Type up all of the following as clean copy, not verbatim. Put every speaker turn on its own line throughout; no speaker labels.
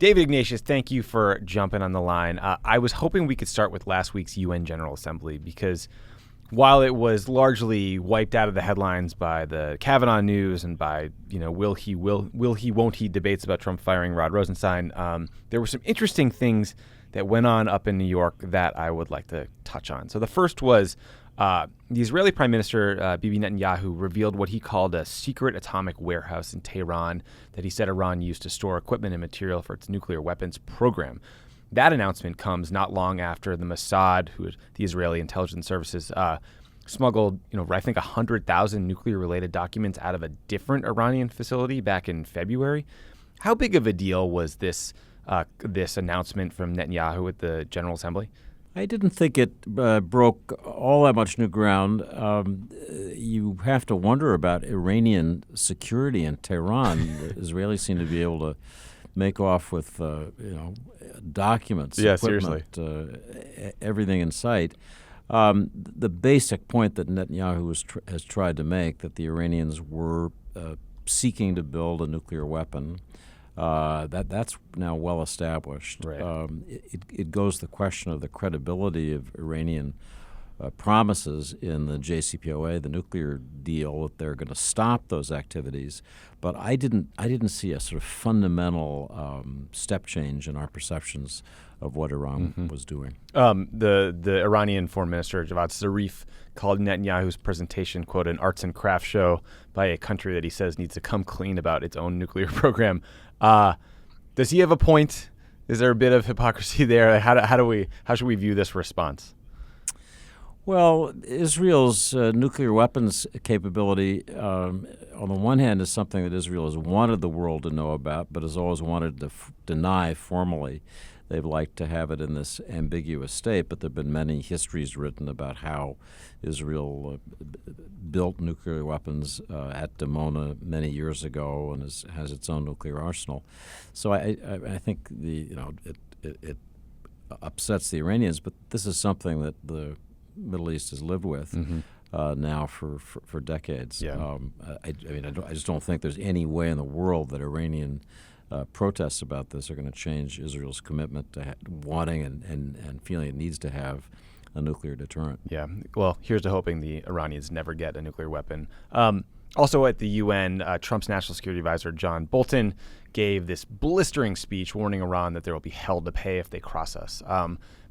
David Ignatius, thank you for jumping on the line. I was hoping we could start with last week's UN General Assembly because while it was largely wiped out of the headlines by the Kavanaugh news and by, will he, won't he debates about Trump firing Rod Rosenstein, there were some interesting things that went on up in New York that I would like to touch on. So the first was the Israeli Prime Minister Bibi Netanyahu revealed what he called a secret atomic warehouse in Tehran that he said Iran used to store equipment and material for its nuclear weapons program. That announcement comes not long after the Mossad, who is the Israeli intelligence services, smuggled, I think 100,000 nuclear-related documents out of a different Iranian facility back in February. How big of a deal was this announcement from Netanyahu at the General Assembly?
I didn't think it broke all that much new ground. You have to wonder about Iranian security in Tehran. The Israelis seem to be able to make off with documents, equipment, everything in sight. The basic point that Netanyahu has tried to make, that the Iranians were seeking to build a nuclear weapon, that's now well established.
Right.
It goes to the question of the credibility of Iranian promises in the JCPOA, the nuclear deal, that they're going to stop those activities. But I didn't see a sort of fundamental step change in our perceptions of what Iran was doing.
The Iranian Foreign Minister Javad Zarif called Netanyahu's presentation, quote, an arts and crafts show by a country that he says needs to come clean about its own nuclear program. Does he have a point? Is there a bit of hypocrisy there? How should we view this response?
Well, Israel's nuclear weapons capability, on the one hand, is something that Israel has wanted the world to know about, but has always wanted to deny formally. They've liked to have it in this ambiguous state, but there have been many histories written about how Israel built nuclear weapons at Dimona many years ago and has its own nuclear arsenal. So I think it upsets the Iranians, but this is something that the Middle East has lived with now for decades.
Yeah.
I just don't think there's any way in the world that Iranian protests about this are going to change Israel's commitment to wanting and feeling it needs to have a nuclear deterrent.
Yeah. Well, here's to hoping the Iranians never get a nuclear weapon. Also at the UN, Trump's National Security Advisor John Bolton gave this blistering speech warning Iran that there will be hell to pay if they cross us.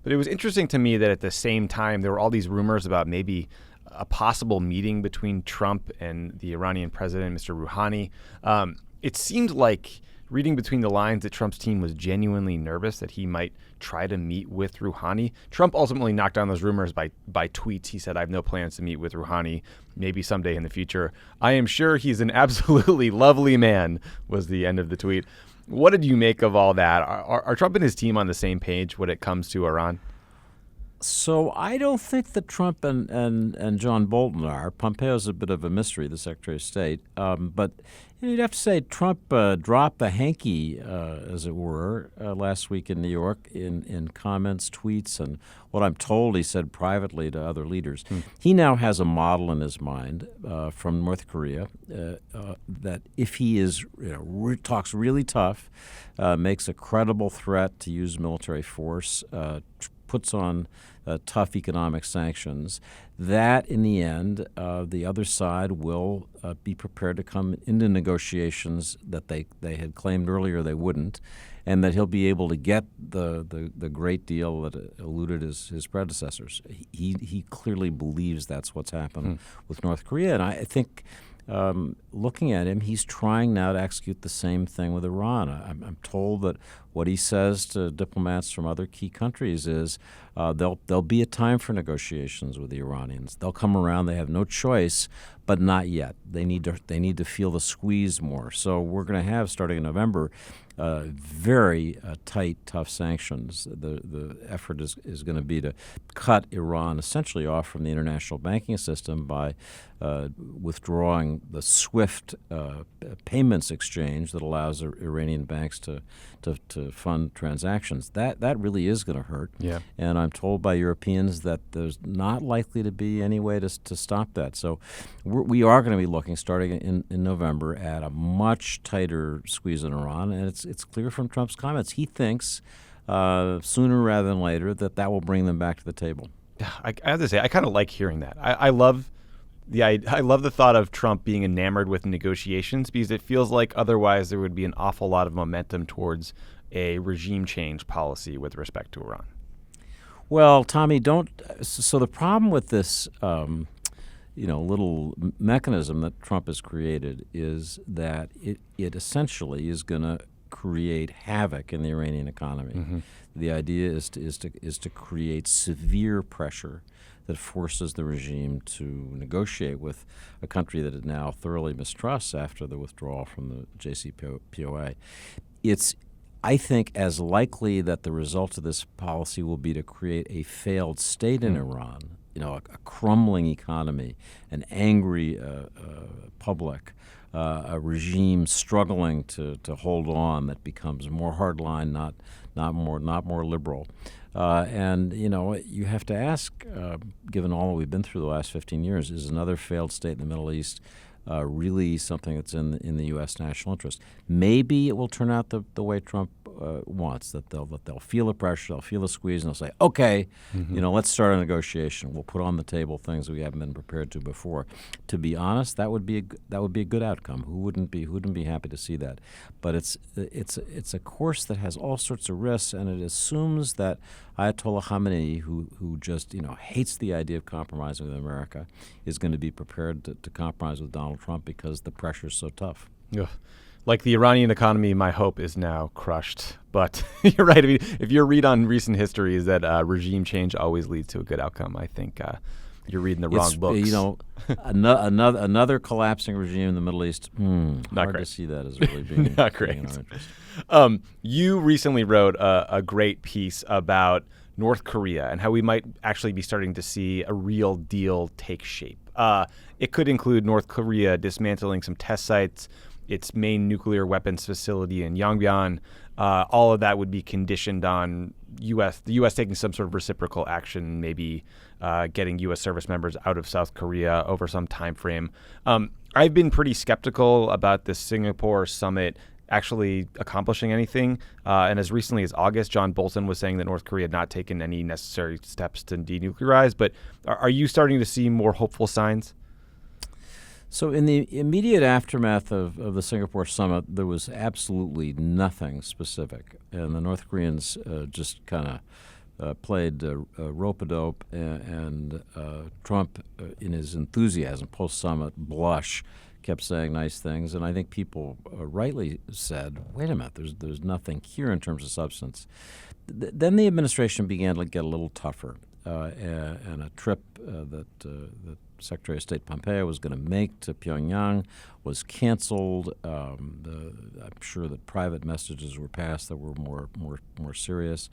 But it was interesting to me that at the same time, there were all these rumors about maybe a possible meeting between Trump and the Iranian president, Mr. Rouhani. It seemed like, reading between the lines, that Trump's team was genuinely nervous that he might try to meet with Rouhani. Trump ultimately knocked down those rumors by tweets. He said, I have no plans to meet with Rouhani, maybe someday in the future. I am sure he's an absolutely lovely man, was the end of the tweet. What did you make of all that? Are Trump and his team on the same page when it comes to Iran?
So I don't think that Trump and John Bolton are. Pompeo's a bit of a mystery, the Secretary of State. But you'd have to say Trump dropped the hanky, as it were, last week in New York in comments, tweets, and what I'm told he said privately to other leaders. He now has a model in his mind from North Korea that if he is talks really tough, makes a credible threat to use military force, puts on tough economic sanctions, that in the end, the other side will be prepared to come into negotiations that they had claimed earlier they wouldn't, and that he'll be able to get the great deal that eluded his predecessors. He clearly believes that's what's happened with North Korea, and I think looking at him, he's trying now to execute the same thing with Iran. I'm told that what he says to diplomats from other key countries is there'll be a time for negotiations with the Iranians. They'll come around. They have no choice, but not yet. They need to feel the squeeze more. So we're going to have, starting in November, very tight, tough sanctions. The effort is going to be to cut Iran essentially off from the international banking system by withdrawing the SWIFT payments exchange that allows Iranian banks to fund transactions. That really is going to hurt.
Yeah.
And I'm told by Europeans that there's not likely to be any way to stop that. So we are going to be looking, starting in November, at a much tighter squeeze on Iran, and it's clear from Trump's comments he thinks sooner rather than later that will bring them back to the table.
I have to say, I kind of like hearing that. I love the thought of Trump being enamored with negotiations, because it feels like otherwise there would be an awful lot of momentum towards a regime change policy with respect to Iran.
Well, Tommy, so the problem with this little mechanism that Trump has created is that it essentially is going to create havoc in the Iranian economy. Mm-hmm. The idea is to create severe pressure that forces the regime to negotiate with a country that it now thoroughly mistrusts after the withdrawal from the JCPOA. It's, I think, as likely that the result of this policy will be to create a failed state in Iran, a crumbling economy, an angry public, a regime struggling to hold on that becomes more hardline, not more liberal. And you have to ask, given all that we've been through the last 15 years, is another failed state in the Middle East really something that's in the U.S. national interest? Maybe it will turn out the way Trump wants, that they'll feel the pressure, they'll feel the squeeze, and they'll say, okay, let's start a negotiation. We'll put on the table things we haven't been prepared to before. To be honest, that would be a good outcome. Who wouldn't be happy to see that? But it's a course that has all sorts of risks, and it assumes that Ayatollah Khamenei, who just hates the idea of compromising with America, is going to be prepared to compromise with Donald Trump because the pressure is so tough.
Ugh. Like the Iranian economy, my hope is now crushed. But you're right. I mean, if your read on recent history is that regime change always leads to a good outcome, I think you're reading the wrong books.
Another collapsing regime in the Middle East.
Not
hard
great.
To see that as really being
not great.
Being in our interest.
You recently wrote a great piece about North Korea and how we might actually be starting to see a real deal take shape. It could include North Korea dismantling some test sites, its main nuclear weapons facility in Yongbyon. All of that would be conditioned on the U.S. taking some sort of reciprocal action, maybe getting U.S. service members out of South Korea over some time frame. I've been pretty skeptical about the Singapore summit actually accomplishing anything. And as recently as August, John Bolton was saying that North Korea had not taken any necessary steps to denuclearize. But are you starting to see more hopeful signs?
So in the immediate aftermath of the Singapore summit, there was absolutely nothing specific. And the North Koreans just kind of played rope-a-dope, and Trump, in his enthusiasm post-summit blush, kept saying nice things. And I think people rightly said, wait a minute, there's nothing here in terms of substance. Then the administration began to get a little tougher, and a trip that Secretary of State Pompeo was going to make to Pyongyang was canceled. I'm sure that private messages were passed that were more serious,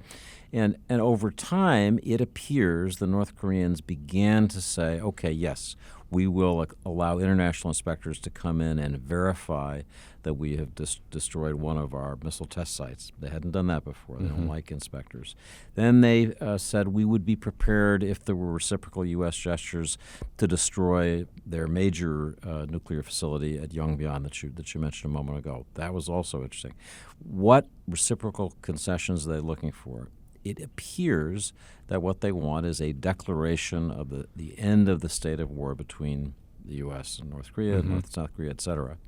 and over time, it appears the North Koreans began to say, okay, yes, we will allow international inspectors to come in and verify that we have destroyed one of our missile test sites. They hadn't done that before. They don't like inspectors. Then they said we would be prepared, if there were reciprocal U.S. gestures, to destroy their major nuclear facility at Yongbyon that you mentioned a moment ago. That was also interesting. What reciprocal concessions are they looking for? It appears that what they want is a declaration of the end of the state of war between the U.S. and North Korea, South Korea, et cetera.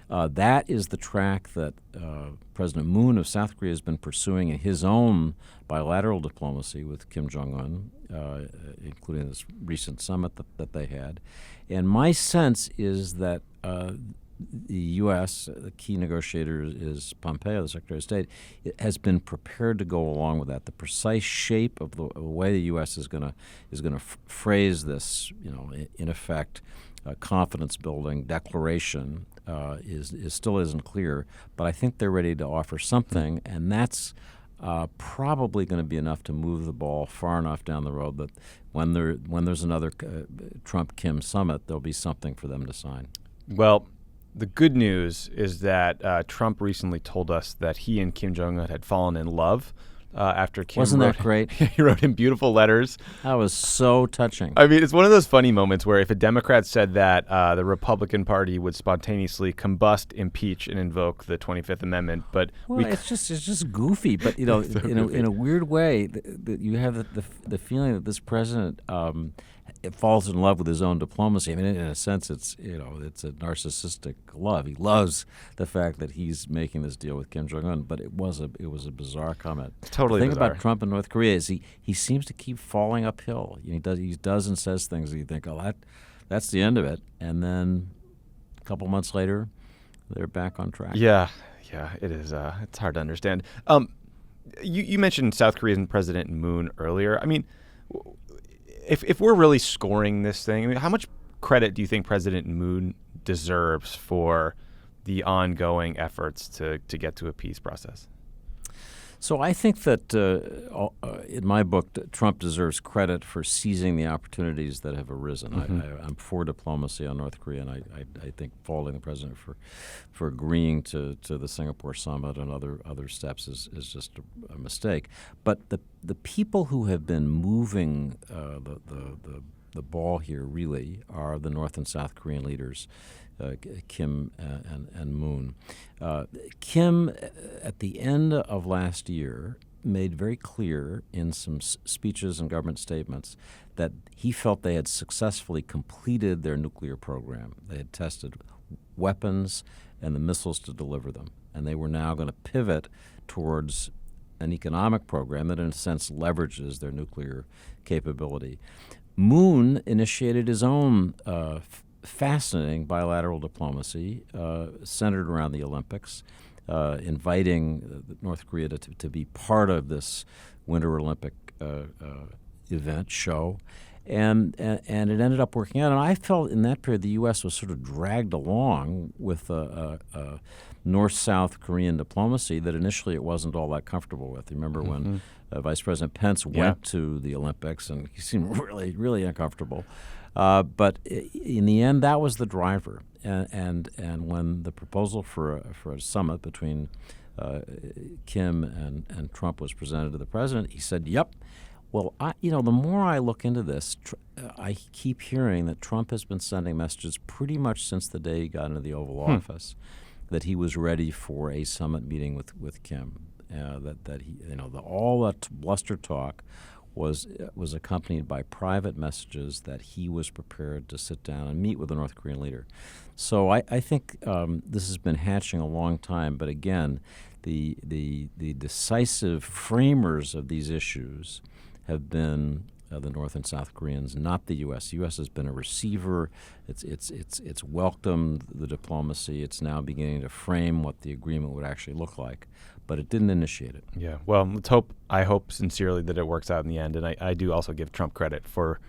That is the track that President Moon of South Korea has been pursuing in his own bilateral diplomacy with Kim Jong-un, including this recent summit that they had. And my sense is that the U.S., the key negotiator is Pompeo, the Secretary of State, has been prepared to go along with that. The precise shape of the way the U.S. is going to phrase this, in effect, confidence-building declaration is still isn't clear. But I think they're ready to offer something, and that's probably going to be enough to move the ball far enough down the road that when there's another Trump-Kim summit, there'll be something for them to sign.
Well, the good news is that Trump recently told us that he and Kim Jong-un had fallen in love. after Kim
Wasn't
wrote,
that great?
he wrote him beautiful letters.
That was so touching.
I mean, it's one of those funny moments where if a Democrat said that, the Republican Party would spontaneously combust, impeach, and invoke the 25th Amendment. But
it's just goofy. But in a weird way, you have the feeling that this president it falls in love with his own diplomacy. I mean, in a sense, it's a narcissistic love. He loves the fact that he's making this deal with Kim Jong-un. But it was a bizarre comment.
Totally
The thing
bizarre.
about Trump and North Korea is he seems to keep falling uphill. He does and says things that you think, oh, that's the end of it, and then a couple months later, they're back on track.
Yeah, it is. It's hard to understand. You mentioned South Korean President Moon earlier. I mean, if we're really scoring this thing, I mean, how much credit do you think President Moon deserves for the ongoing efforts to get to a peace process?
So I think that in my book, Trump deserves credit for seizing the opportunities that have arisen.
Mm-hmm.
I'm for diplomacy on North Korea, and I think faulting the president for agreeing to the Singapore summit and other steps is just a mistake. But the people who have been moving the ball here really are the North and South Korean leaders, Kim and Moon. Kim, at the end of last year, made very clear in some speeches and government statements that he felt they had successfully completed their nuclear program. They had tested weapons and the missiles to deliver them, and they were now going to pivot towards an economic program that, in a sense, leverages their nuclear capability. Moon initiated his own fascinating bilateral diplomacy centered around the Olympics, inviting North Korea to be part of this Winter Olympic event show. And it ended up working out. And I felt in that period the U.S. was sort of dragged along with a North-South Korean diplomacy that initially it wasn't all that comfortable with. You remember when Vice President Pence went to the Olympics, and he seemed really, really uncomfortable. But in the end, that was the driver. And when the proposal for a summit between Kim and Trump was presented to the president, he said, "Yep." Well, the more I look into this, I keep hearing that Trump has been sending messages pretty much since the day he got into the Oval Office that he was ready for a summit meeting with Kim. That he, all that bluster talk was accompanied by private messages that he was prepared to sit down and meet with the North Korean leader. So I think this has been hatching a long time. But again, the decisive framers of these issues have been the North and South Koreans, not the U.S. The U.S. has been a receiver. It's welcomed the diplomacy. It's now beginning to frame what the agreement would actually look like, but it didn't initiate it.
Yeah. Well, I hope sincerely that it works out in the end, and I do also give Trump credit for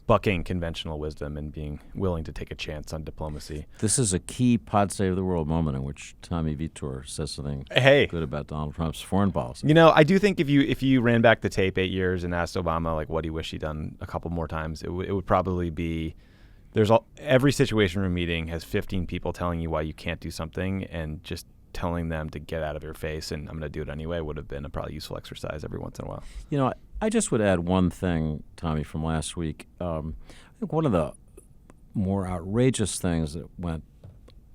bucking conventional wisdom and being willing to take a chance on diplomacy.
This is a key pod save the world moment in which Tommy Vitor says something good about Donald Trump's foreign policy.
I do think if you ran back the tape 8 years and asked Obama like what he wished he'd done a couple more times, it would probably be every situation room meeting has 15 people telling you why you can't do something, and just telling them to get out of your face and I'm going to do it anyway would have been a probably useful exercise every once in a while.
I just would add one thing, Tommy, from last week. I think one of the more outrageous things that went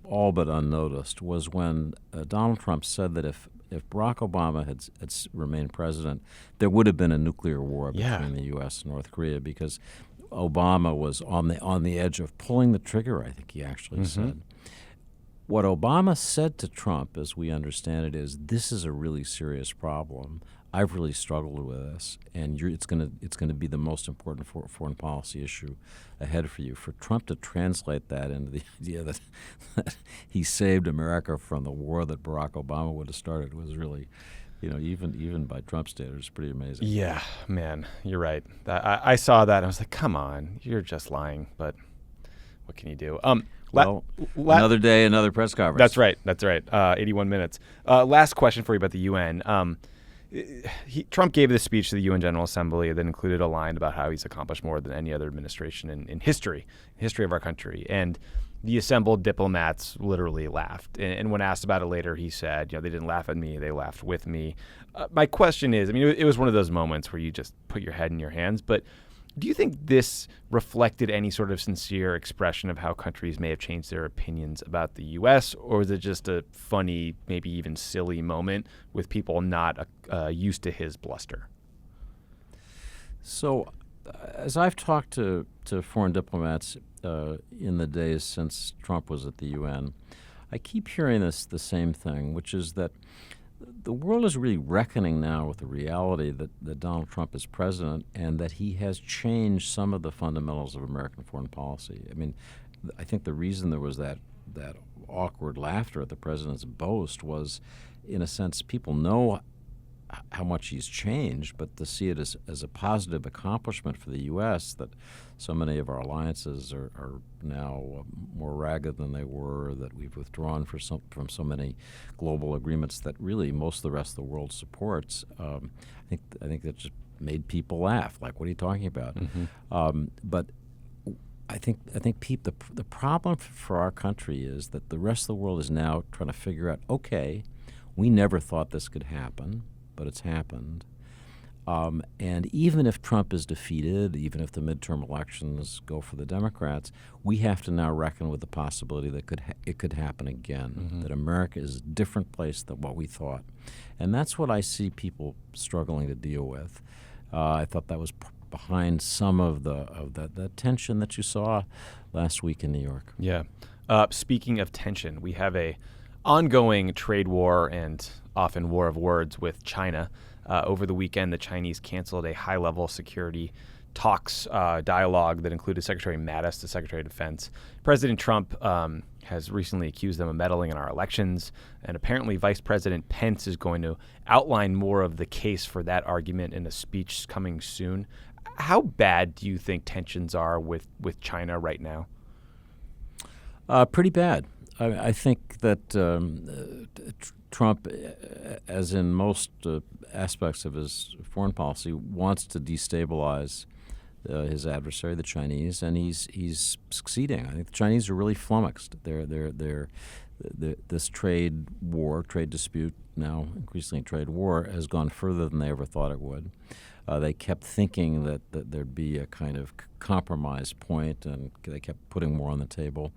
all but unnoticed was when Donald Trump said that if Barack Obama had remained president, there would have been a nuclear war between the U.S. and North Korea, because Obama was on the edge of pulling the trigger, I think he actually said. What Obama said to Trump, as we understand it, is this is a really serious problem. I've really struggled with this, and it's going to be the most important foreign policy issue ahead for you. For Trump to translate that into the idea that he saved America from the war that Barack Obama would have started was really, even by Trump standards, pretty amazing.
Yeah, man, you're right. I saw that and I was like, come on, you're just lying. But what can you do?
Another day, another press conference.
That's right. 81 minutes. Last question for you about the UN. Trump gave this speech to the UN General Assembly that included a line about how he's accomplished more than any other administration in history of our country. And the assembled diplomats literally laughed. And when asked about it later, he said, they didn't laugh at me, they laughed with me. My question is, it was one of those moments where you just put your head in your hands, but do you think this reflected any sort of sincere expression of how countries may have changed their opinions about the U.S., or is it just a funny, maybe even silly moment with people not used to his bluster?
So, as I've talked to foreign diplomats in the days since Trump was at the UN, I keep hearing the same thing, which is that the world is really reckoning now with the reality that Donald Trump is president and that he has changed some of the fundamentals of American foreign policy. I think the reason there was that awkward laughter at the president's boast was, in a sense, people know how much he's changed, but to see it as a positive accomplishment for the U.S. that so many of our alliances are now more ragged than they were, that we've withdrawn from so many global agreements that really most of the rest of the world supports. I think that just made people laugh. Like, what are you talking about? Mm-hmm. But I think the problem for our country is that the rest of the world is now trying to figure out, okay, we never thought this could happen, but it's happened. And even if Trump is defeated, even if the midterm elections go for the Democrats, we have to now reckon with the possibility that it could happen again, mm-hmm. that America is a different place than what we thought. And that's what I see people struggling to deal with. I thought that was behind some of the tension that you saw last week in New York.
Yeah. Speaking of tension, we have a ongoing trade war and often war of words with China. Over the weekend, the Chinese canceled a high-level security talks dialogue that included Secretary Mattis, the Secretary of Defense. President Trump has recently accused them of meddling in our elections, and apparently Vice President Pence is going to outline more of the case for that argument in a speech coming soon. How bad do you think tensions are with China right now?
Pretty bad. I think that Trump, as in most aspects of his foreign policy, wants to destabilize his adversary, the Chinese, and he's succeeding. I think the Chinese are really flummoxed. This trade dispute, now increasingly trade war, has gone further than they ever thought it would. They kept thinking that there'd be a kind of compromise point, and they kept putting more on the table,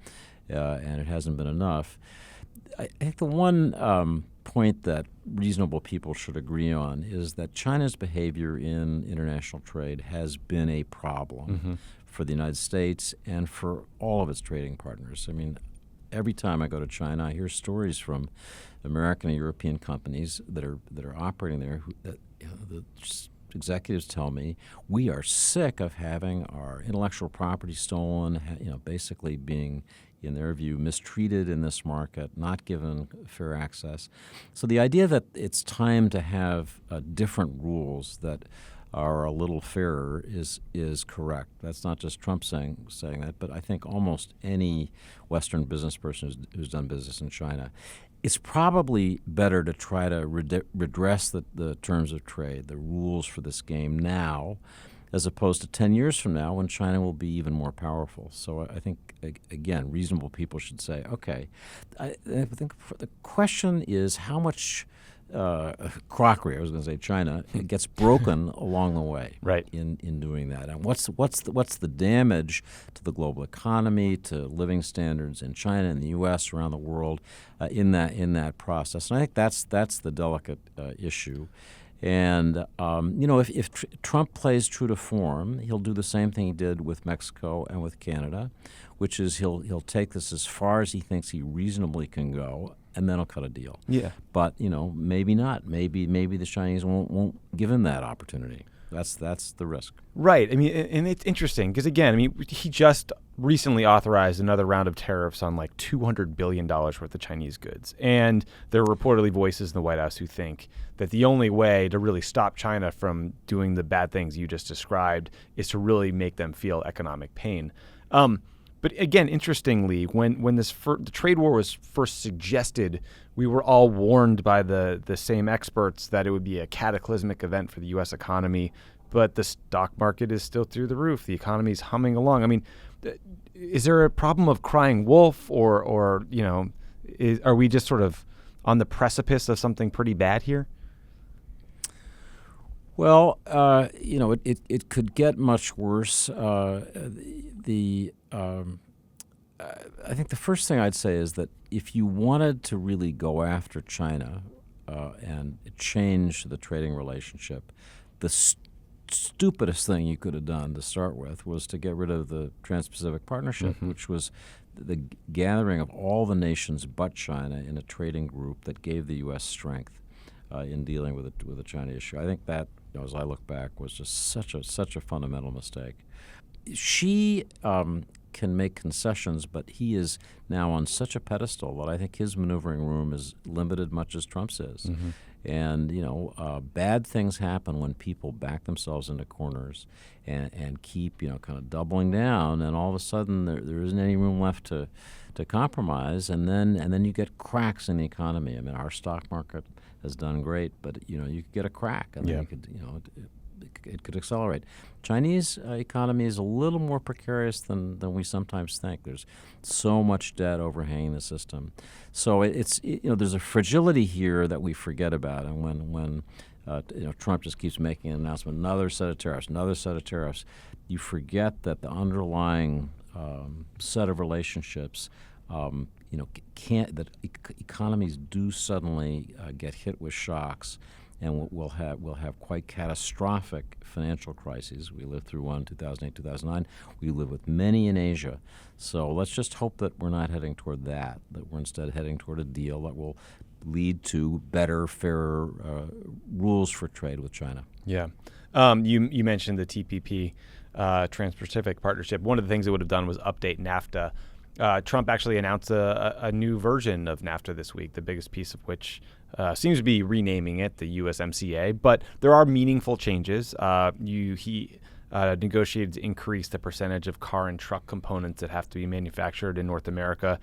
and it hasn't been enough. I think the one point that reasonable people should agree on is that China's behavior in international trade has been a problem mm-hmm. for the United States and for all of its trading partners. Every time I go to China, I hear stories from American and European companies that are operating there. The executives tell me, we are sick of having our intellectual property stolen, basically being, in their view, mistreated in this market, not given fair access. So the idea that it's time to have different rules that are a little fairer is correct. That's not just Trump saying that, but I think almost any Western business person who's done business in China. It's probably better to try to redress the terms of trade, the rules for this game now, as opposed to 10 years from now when China will be even more powerful. So I think, again, reasonable people should say, okay, I think the question is how much crockery, I was going to say China, it gets broken along the way
right.
in doing that. And what's the damage to the global economy, to living standards in China, in the U.S., around the world, in that process? And I think that's the delicate issue. And if Trump plays true to form, he'll do the same thing he did with Mexico and with Canada, which is he'll take this as far as he thinks he reasonably can go, and then he'll cut a deal.
Yeah.
But maybe not. Maybe the Chinese won't give him that opportunity. That's the risk.
Right. And it's interesting because, again, he just recently authorized another round of tariffs on like $200 billion worth of Chinese goods. And there are reportedly voices in the White House who think that the only way to really stop China from doing the bad things you just described is to really make them feel economic pain. But again, interestingly, when the trade war was first suggested, we were all warned by the same experts that it would be a cataclysmic event for the U.S. economy. But the stock market is still through the roof. The economy is humming along. is there a problem of crying wolf, or are we just sort of on the precipice of something pretty bad here?
Well, it could get much worse. I think the first thing I'd say is that if you wanted to really go after China and change the trading relationship, the stupidest thing you could have done to start with was to get rid of the Trans-Pacific Partnership, which was the gathering of all the nations but China in a trading group that gave the U.S. strength in dealing with the China issue. I think that, as I look back, was just such a fundamental mistake. She can make concessions, but he is now on such a pedestal that I think his maneuvering room is limited much as Trump's is. And, bad things happen when people back themselves into corners and keep, kind of doubling down, and all of a sudden there isn't any room left to compromise, and then you get cracks in the economy. I mean, our stock market has done great, but, you could get a crack, and then you could, it could accelerate. Chinese economy is a little more precarious than we sometimes think. There's so much debt overhanging the system, so there's a fragility here that we forget about. And when Trump just keeps making an announcement, another set of tariffs, you forget that the underlying set of relationships, economies do suddenly get hit with shocks. And we'll have quite catastrophic financial crises. We lived through one in 2008, 2009. We live with many in Asia. So let's just hope that we're not heading toward that we're instead heading toward a deal that will lead to better, fairer rules for trade with China.
Yeah. You mentioned the TPP, Trans-Pacific Partnership. One of the things it would have done was update NAFTA. Trump actually announced a new version of NAFTA this week, the biggest piece of which seems to be renaming it the USMCA. But there are meaningful changes. He negotiated to increase the percentage of car and truck components that have to be manufactured in North America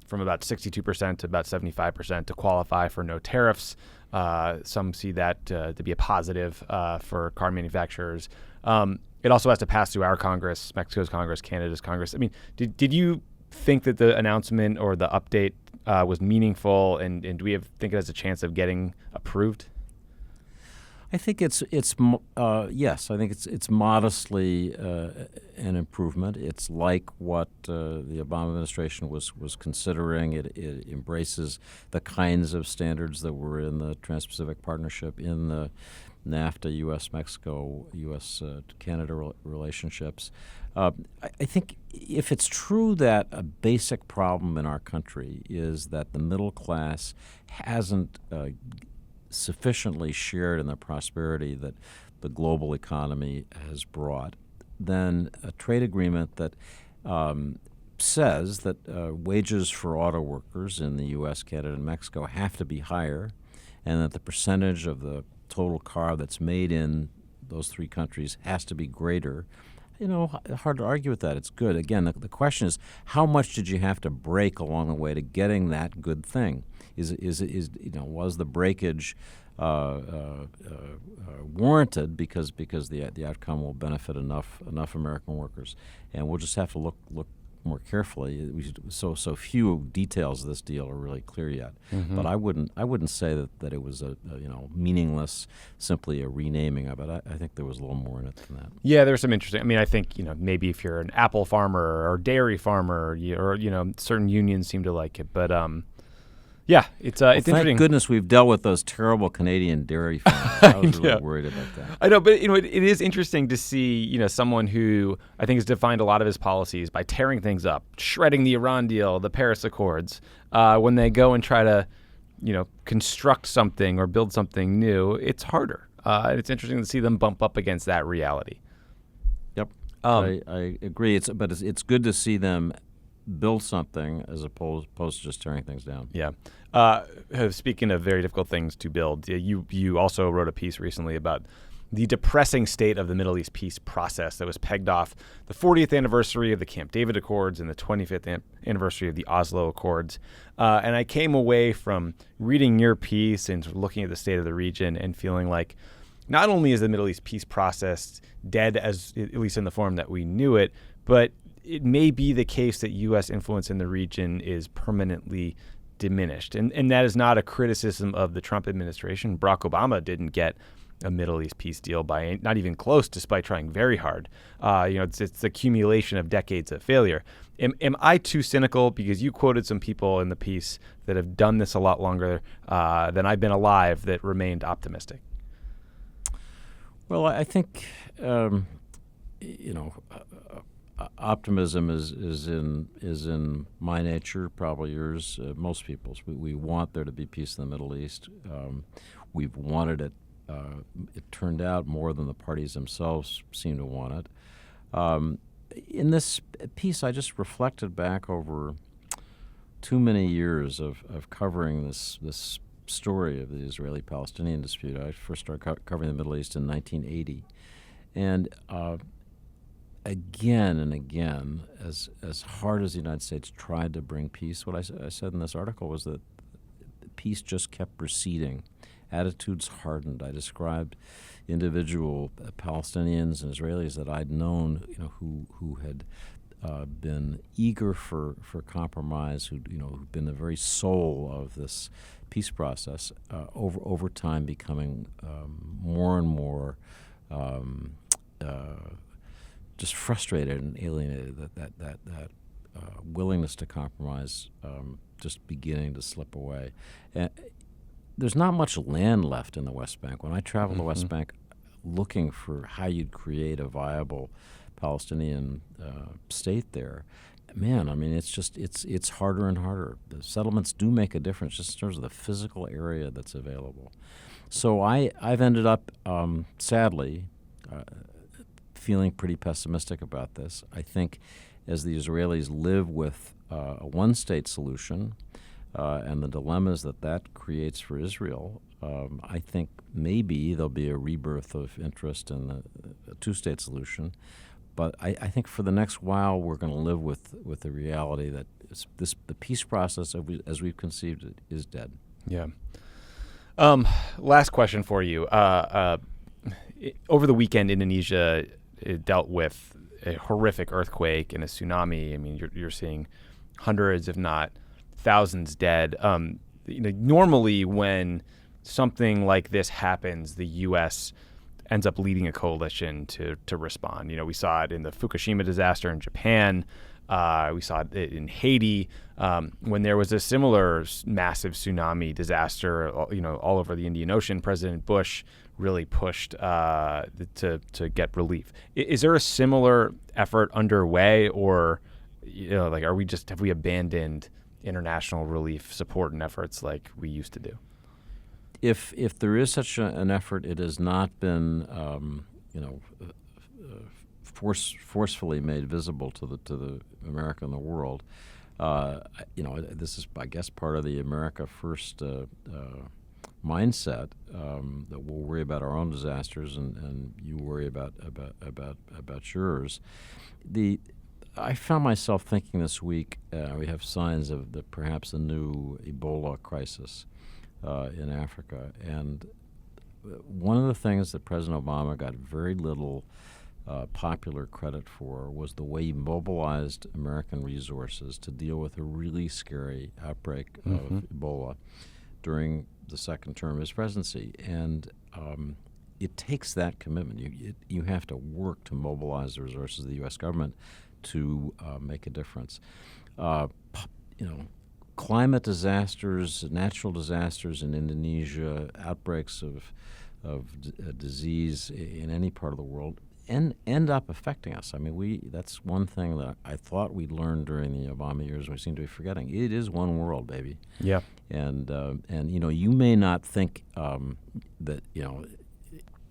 from about 62% to about 75% to qualify for no tariffs. Some see that to be a positive for car manufacturers. It also has to pass through our Congress, Mexico's Congress, Canada's Congress. I mean, did you think that the announcement or the update was meaningful, and do we think it has a chance of getting approved?
I think yes. I think it's modestly an improvement. It's like what the Obama administration was considering. It embraces the kinds of standards that were in the Trans-Pacific Partnership, in the NAFTA, U.S.-Mexico, U.S.-Canada relationships. I think if it's true that a basic problem in our country is that the middle class hasn't sufficiently shared in the prosperity that the global economy has brought, then a trade agreement that says that wages for auto workers in the U.S., Canada, and Mexico have to be higher, and that the percentage of the total car that's made in those three countries has to be greater. Hard to argue with that. It's good. Again, the question is, how much did you have to break along the way to getting that good thing? Was the breakage warranted because the outcome will benefit enough American workers? And we'll just have to look more carefully. So few details of this deal are really clear yet. But I wouldn't say that it was a meaningless, simply a renaming of it. I think there was a little more in it than that.
Yeah, there's some interesting. I mean, I think maybe if you're an apple farmer or dairy farmer, or certain unions seem to like it, but yeah, it's interesting.
Thank goodness we've dealt with those terrible Canadian dairy farmers. I was really worried about that.
I know, but it is interesting to see someone who I think has defined a lot of his policies by tearing things up, shredding the Iran deal, the Paris Accords. When they go and try to construct something or build something new, it's harder. It's interesting to see them bump up against that reality.
Yep, I agree. It's good to see them build something as opposed to just tearing things down.
Yeah. Speaking of very difficult things to build, you also wrote a piece recently about the depressing state of the Middle East peace process that was pegged off the 40th anniversary of the Camp David Accords and the 25th anniversary of the Oslo Accords. And I came away from reading your piece and looking at the state of the region and feeling like not only is the Middle East peace process dead, at least in the form that we knew it, but it may be the case that U.S. influence in the region is permanently diminished. And that is not a criticism of the Trump administration. Barack Obama didn't get a Middle East peace deal by not even close, despite trying very hard. It's the accumulation of decades of failure. Am I too cynical? Because you quoted some people in the piece that have done this a lot longer than I've been alive that remained optimistic.
Well, I think optimism is in my nature, probably yours, most people's. We want there to be peace in the Middle East. We've wanted it. It turned out more than the parties themselves seem to want it. In this piece, I just reflected back over too many years of covering this story of the Israeli-Palestinian dispute. I first started covering the Middle East in 1980. And again and again, as hard as the United States tried to bring peace, what I said in this article was that peace just kept receding. Attitudes hardened. I described individual Palestinians and Israelis that I'd known, who had been eager for compromise, who'd been the very soul of this peace process, over time becoming more and more just frustrated and alienated. That willingness to compromise just beginning to slip away. There's not much land left in the West Bank. When I travel the West Bank looking for how you'd create a viable Palestinian state there, man, I mean, it's harder and harder. The settlements do make a difference just in terms of the physical area that's available. So I've ended up, sadly, feeling pretty pessimistic about this. I think as the Israelis live with a one-state solution, and the dilemmas that creates for Israel, I think maybe there'll be a rebirth of interest in a two-state solution. But I think for the next while, we're going to live with the reality that the peace process as we've conceived it is dead.
Yeah. Last question for you. Over the weekend, Indonesia dealt with a horrific earthquake and a tsunami. I mean, you're seeing hundreds, if not thousands dead. Normally when something like this happens, the U.S. ends up leading a coalition to respond. We saw it in the Fukushima disaster in Japan. We saw it in Haiti when there was a similar massive tsunami disaster. All over the Indian Ocean. President Bush really pushed to get relief. Is there a similar effort underway, or have we abandoned international relief support and efforts like we used to do?
If there is such an effort, it has not been forcefully made visible to the America and the world. This is, I guess, part of the America First mindset, that we'll worry about our own disasters and you worry about yours. I found myself thinking this week, we have signs of perhaps a new Ebola crisis in Africa. And one of the things that President Obama got very little popular credit for was the way he mobilized American resources to deal with a really scary outbreak of Ebola during the second term of his presidency. And it takes that commitment. You have to work to mobilize the resources of the U.S. government to make a difference. Climate disasters, natural disasters in Indonesia, outbreaks of disease in any part of the world end up affecting us. I mean, that's one thing that I thought we'd learned during the Obama years. We seem to be forgetting. It is one world, baby.
Yeah.
And you may not think that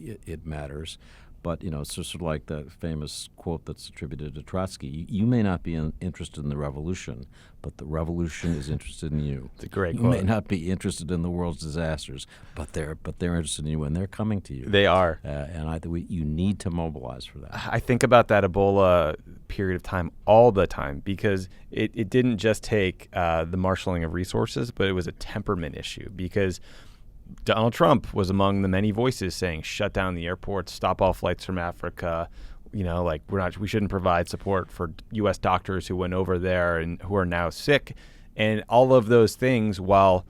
it matters. But, it's sort of like that famous quote that's attributed to Trotsky. You may not be interested in the revolution, but the revolution is interested in you.
It's a great
quote. You may not be interested in the world's disasters, but they're interested in you, and they're coming to you.
They are.
And you need to mobilize for that.
I think about that Ebola period of time all the time, because it didn't just take the marshaling of resources, but it was a temperament issue, because Donald Trump was among the many voices saying, shut down the airports, stop all flights from Africa, like we shouldn't provide support for U.S. doctors who went over there and who are now sick, and all of those things while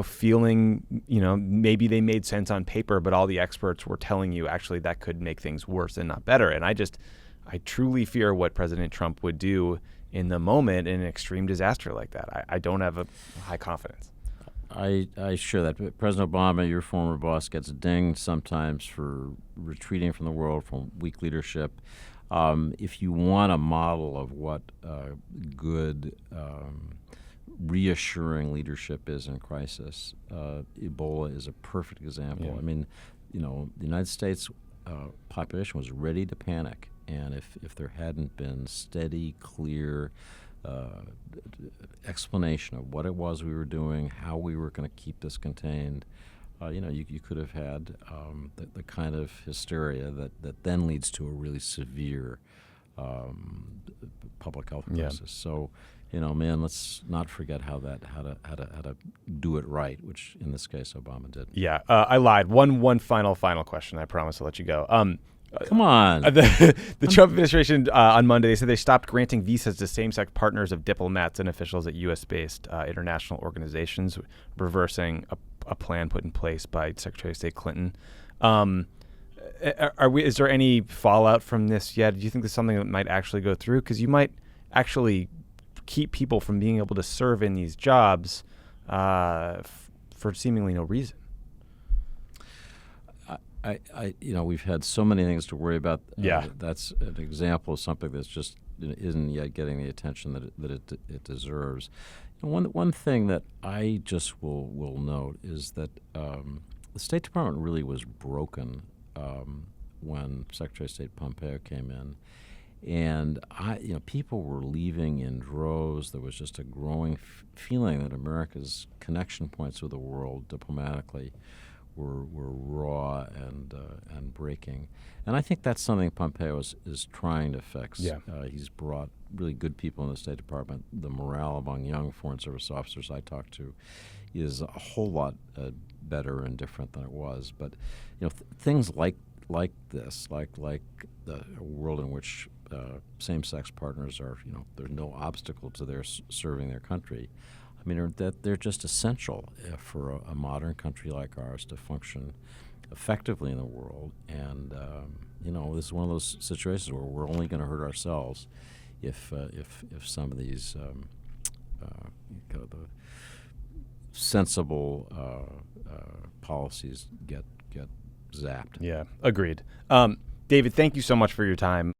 feeling, maybe they made sense on paper, but all the experts were telling you actually that could make things worse and not better. And I truly fear what President Trump would do in the moment in an extreme disaster like that. I don't have a high confidence.
I share that. President Obama, your former boss, gets dinged sometimes for retreating from the world, from weak leadership. If you want a model of what good, reassuring leadership is in crisis, Ebola is a perfect example.
Yeah.
I mean, the United States population was ready to panic, and if there hadn't been steady, clear explanation of what it was we were doing, how we were going to keep this contained, you could have had the kind of hysteria that then leads to a really severe public health crisis.
Yeah.
So, let's not forget how to do it right, which in this case Obama did.
Yeah, I lied. One final question. I promise I'll let you go.
Come on.
The Trump administration on Monday, they said they stopped granting visas to same-sex partners of diplomats and officials at U.S.-based international organizations, reversing a plan put in place by Secretary of State Clinton. Is there any fallout from this yet? Do you think this is something that might actually go through? Because you might actually keep people from being able to serve in these jobs for seemingly no reason.
We've had so many things to worry about.
Yeah.
That's an example of something that's just isn't yet getting the attention that it deserves. One thing that I just will note is that the State Department really was broken when Secretary of State Pompeo came in, and people were leaving in droves. There was just a growing feeling that America's connection points with the world diplomatically were raw and breaking, and I think that's something Pompeo is trying to fix.
Yeah.
He's brought really good people in the State Department. The morale among young Foreign Service officers I talked to is a whole lot better and different than it was. But things like this, like the world in which same-sex partners are, there's no obstacle to their serving their country. I mean, they're just essential for a modern country like ours to function effectively in the world. And this is one of those situations where we're only going to hurt ourselves if some of these the sensible policies get zapped.
Yeah, agreed. David, thank you so much for your time.